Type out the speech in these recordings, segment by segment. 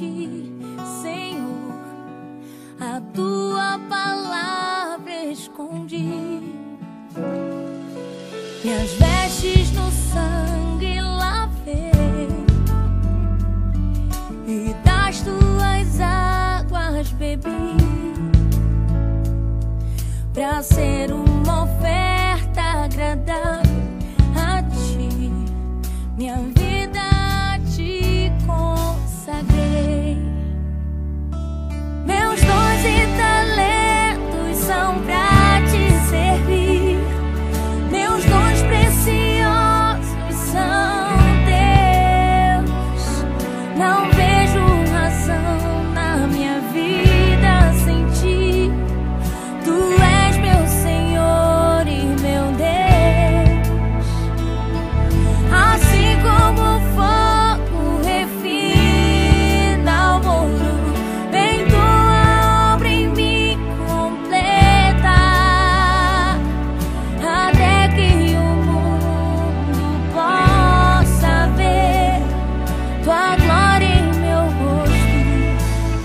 ti, Senhor, a tua palavra escondi. Minhas vestes no sangue lavei, e das tuas águas bebi, pra ser uma oferta agradável a ti. Minha vida a ti consagrei. Meus dons e talentos são pra te servir. Meus dons preciosos são teus. Não vejo razão na minha vida sem ti. Tu és meu Senhor e meu Deus. Assim como o fogo refina o ouro, vem tua obra em mim completa, até que o mundo possa ver tua glória em meu rosto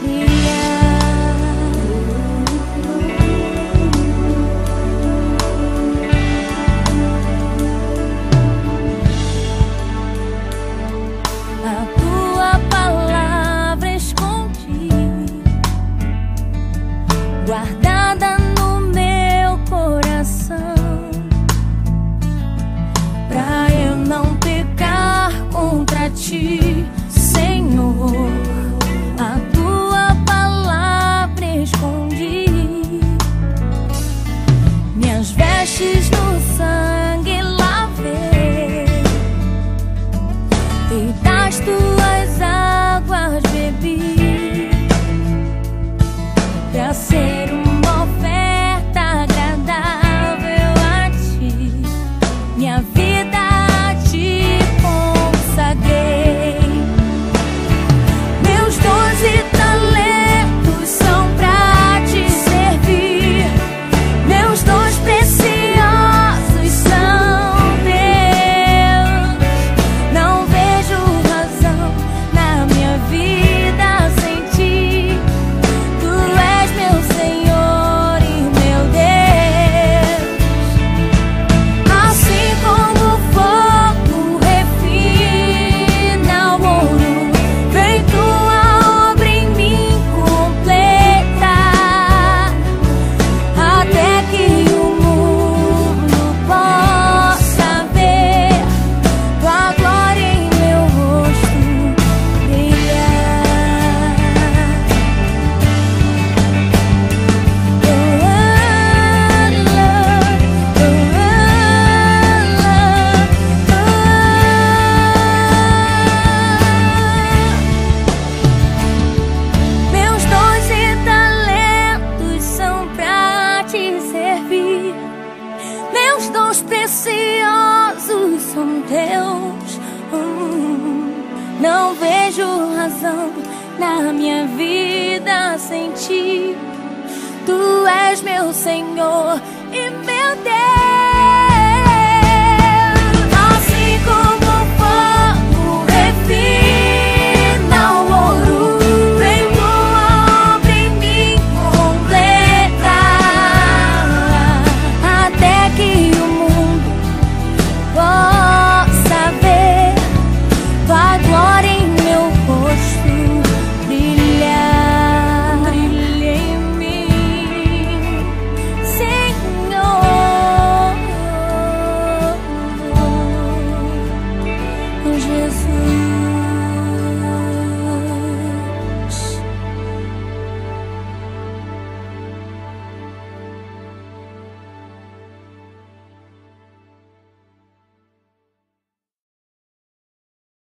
brilhar. A tua palavra escondi, guardada no meu coração, pra eu não pecar contra ti, Senhor. A tua palavra escondi. Minhas vestes no sangue lavei, e das tuas águas bebi, pra ser uma oferta agradável a ti. Minha vida a ti consagrei. Meus dons e talentos são pra te servir. Meus dons preciosos são teus. Não vejo razão na minha vida sem ti. Tu és meu Senhor e meu Deus. Assim como o fogo refina o ouro, vem tua obra em mim completa, até que o mundo possa ver tua glória em meu rosto brilhar. Meus dons e talentos são pra te servir. Meus dons preciosos são teus. Não vejo razão na minha vida sem ti. Tu és meu Senhor